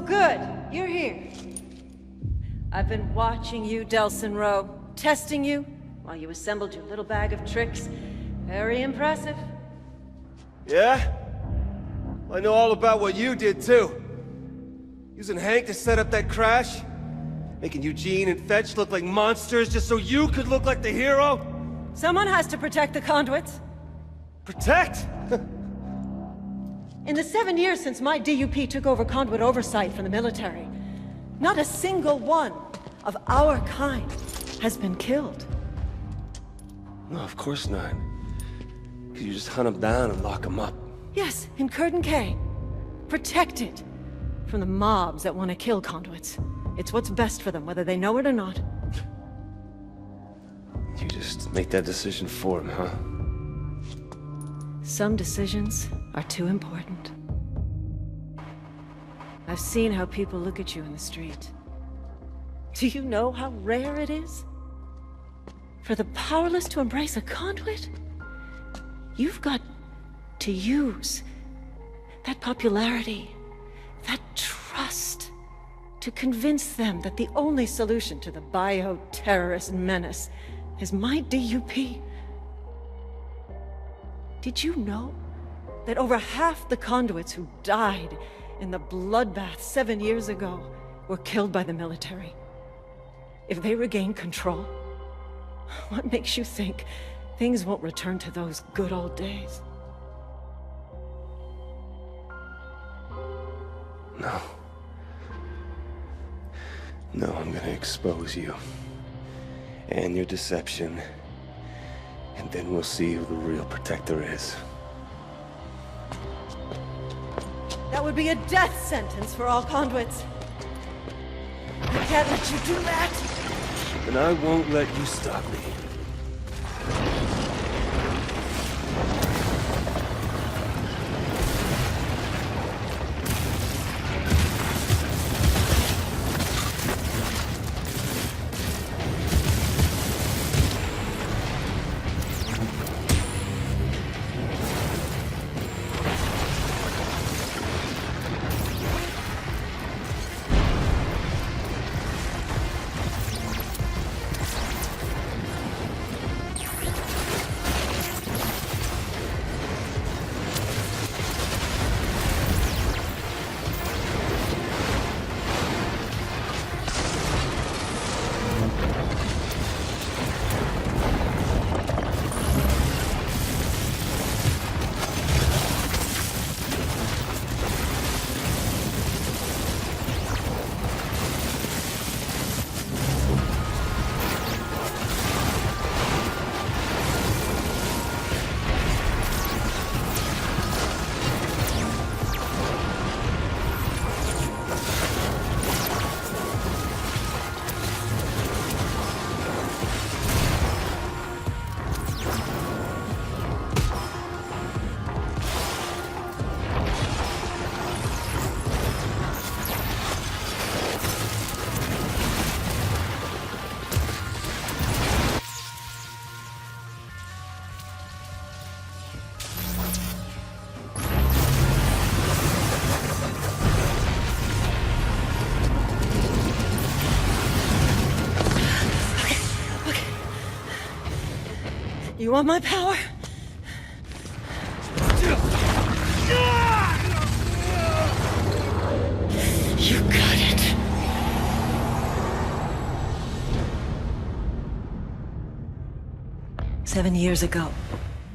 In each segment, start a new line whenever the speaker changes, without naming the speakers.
good. You're here. I've been watching you, Delson Rowe, testing you while you assembled your little bag of tricks. Very impressive.
Yeah? I know all about what you did, too. Using Hank to set up that crash? Making Eugene and Fetch look like monsters just so you could look like the hero?
Someone has to protect the conduits.
Protect?
In the 7 years since my DUP took over conduit oversight from the military, not a single one of our kind has been killed.
No, of course not. You just hunt them down and lock them up.
Yes, in Curtin K. Protected from the mobs that want to kill conduits. It's what's best for them, whether they know it or not.
You just make that decision for them, huh?
Some decisions are too important. I've seen how people look at you in the street. Do you know how rare it is for the powerless to embrace a conduit? You've got to use that popularity, that trust, to convince them that the only solution to the bio-terrorist menace is my DUP. Did you know that over half the conduits who died in the bloodbath 7 years ago were killed by the military? If they regain control, what makes you think things won't return to those good old days?
No. No, I'm gonna expose you. And your deception. And then we'll see who the real protector is.
That would be a death sentence for all conduits. I can't let you do that!
And I won't let you stop me.
You want my power? You got it. "7 years ago,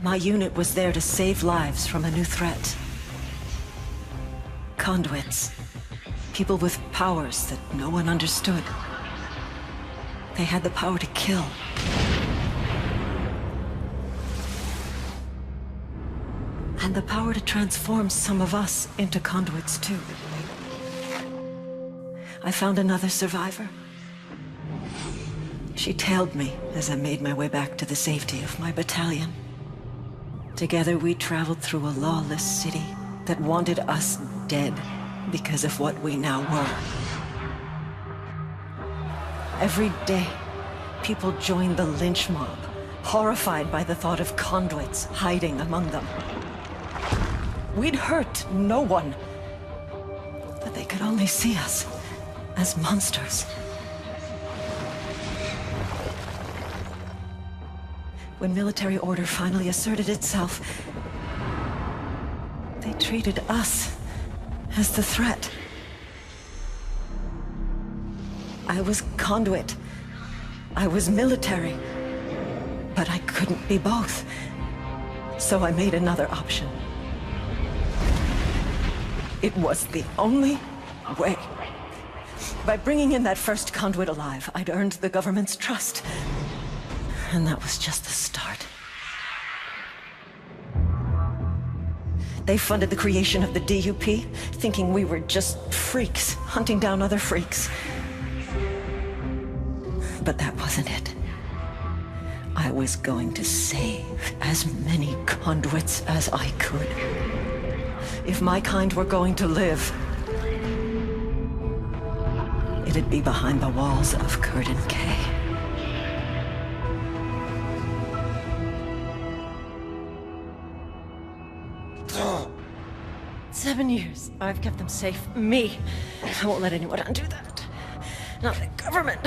my unit was there to save lives from a new threat. Conduits. People with powers that no one understood. They had the power to kill. And the power to transform some of us into conduits, too. I found another survivor. She tailed me as I made my way back to the safety of my battalion. Together we traveled through a lawless city that wanted us dead because of what we now were. Every day, people joined the lynch mob, horrified by the thought of conduits hiding among them. We'd hurt no one. But they could only see us as monsters. When military order finally asserted itself, they treated us as the threat. I was conduit. I was military. But I couldn't be both. So I made another option. It was the only way. By bringing in that first conduit alive, I'd earned the government's trust. And that was just the start. They funded the creation of the DUP, thinking we were just freaks, hunting down other freaks. But that wasn't it. I was going to save as many conduits as I could. If my kind were going to live, it'd be behind the walls of Curtin K. 7 years. I've kept them safe. Me. I won't let anyone undo that. Not the government.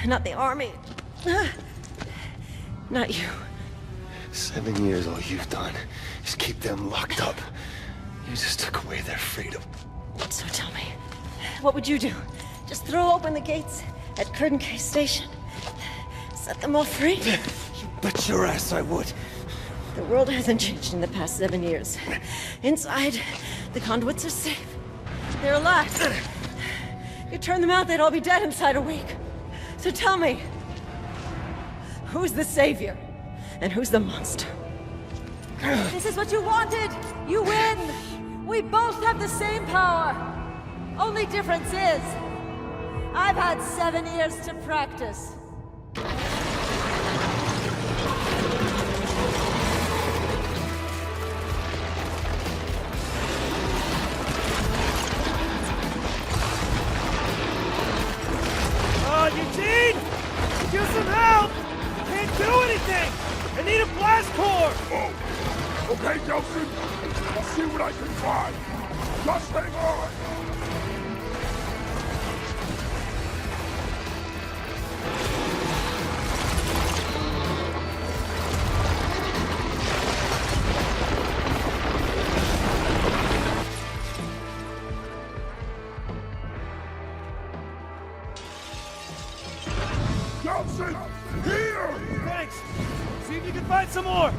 Not the army. Not you.
7 years, all you've done is keep them locked up. You just took away their freedom.
So tell me, what would you do? Just throw open the gates at Curtin K Station? Set them all free?
You bet your ass I would.
The world hasn't changed in the past 7 years. Inside, the conduits are safe. They're alive. You turn them out, they'd all be dead inside a week. So tell me, who's the savior? And who's the monster?
This is what you wanted! You win! We both have the same power! Only difference is, I've had 7 years to practice.
Eugene! Could use some help! Can't do anything! I need a blast core!
Oh, okay, Nelson. I'll see what I can find. Just hang on. Nelson, here!
Thanks! See if you can find some more!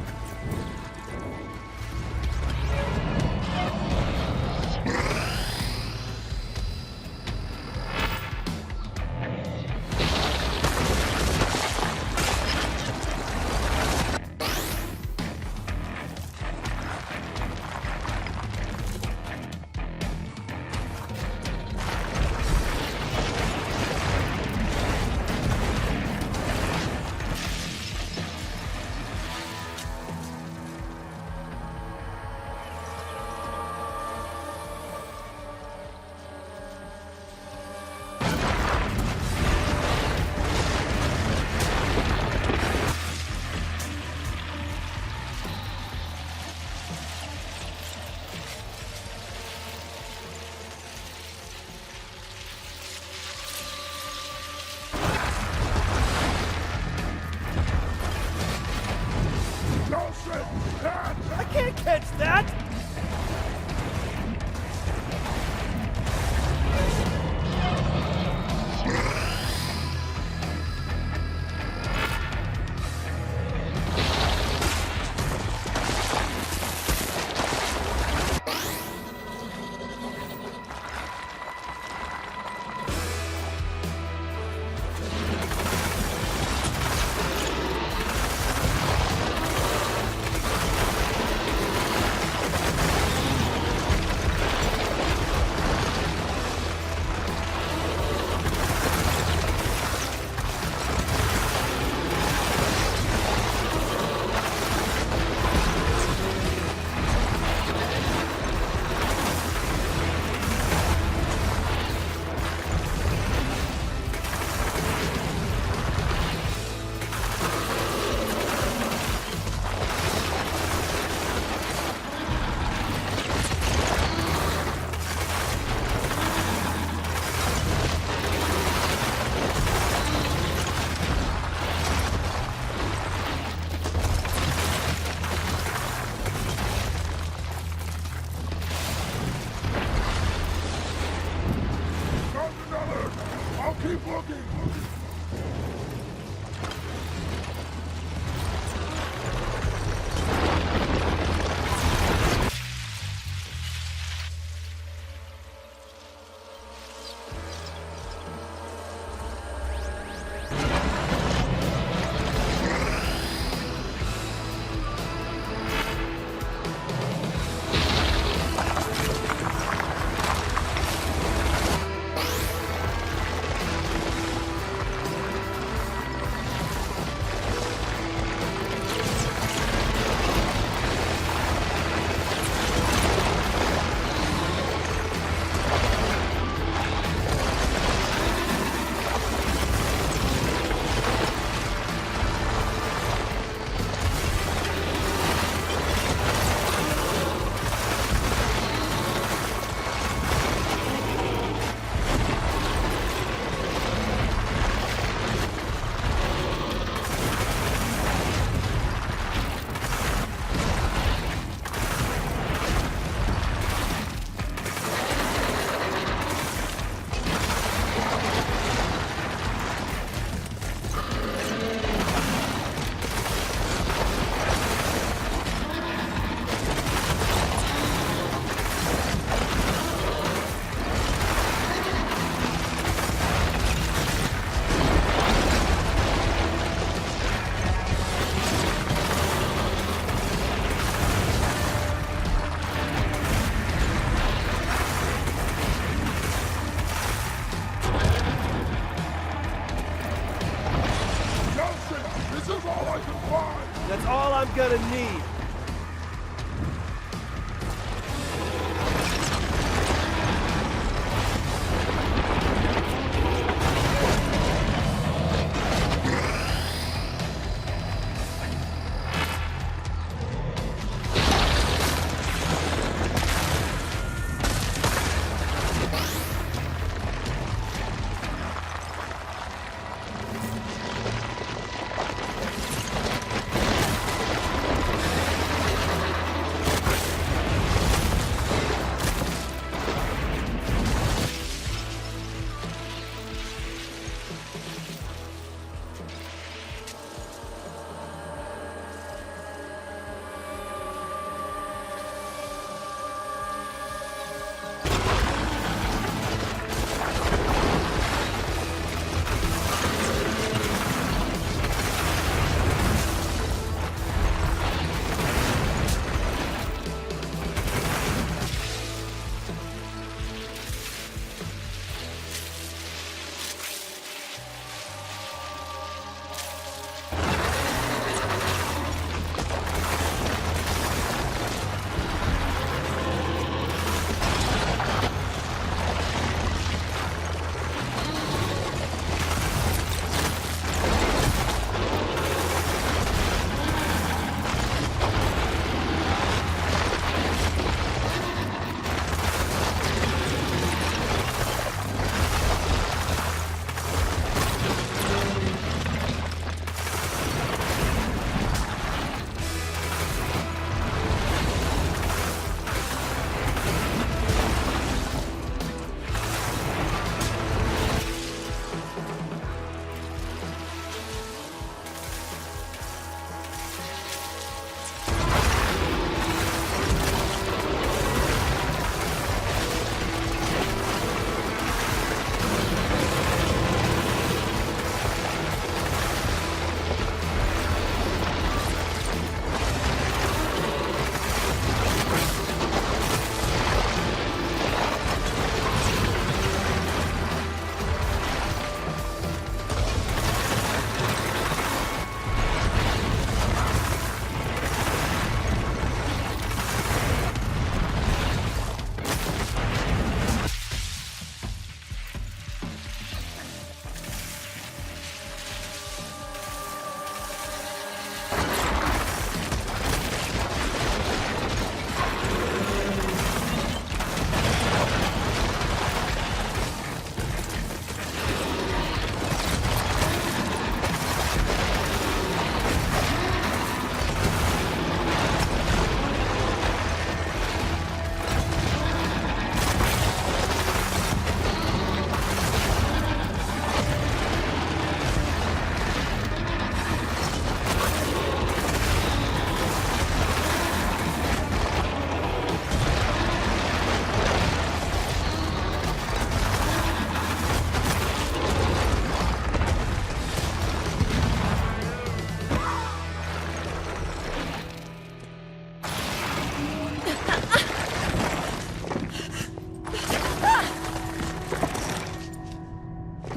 gonna need.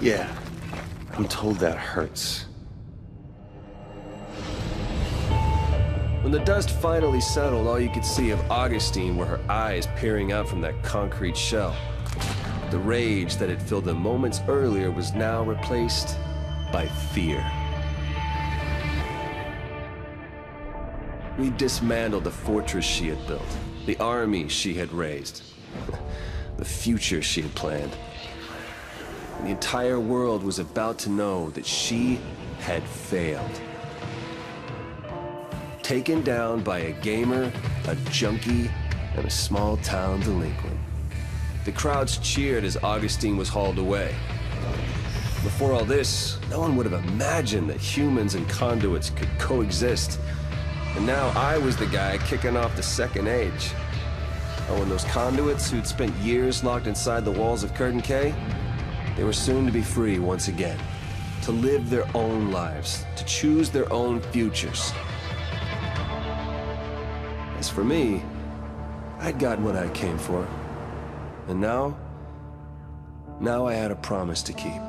Yeah, I'm told that hurts. When the dust finally settled, all you could see of Augustine were her eyes peering out from that concrete shell. The rage that had filled them moments earlier was now replaced by fear. We dismantled the fortress she had built, the army she had raised, the future she had planned. And the entire world was about to know that she had failed. Taken down by a gamer, a junkie, and a small-town delinquent. The crowds cheered as Augustine was hauled away. Before all this, no one would have imagined that humans and conduits could coexist. And now I was the guy kicking off the second age. Oh, and those conduits who'd spent years locked inside the walls of Curtain K, they were soon to be free once again. To live their own lives, to choose their own futures. As for me, I'd gotten what I came for. And now I had a promise to keep.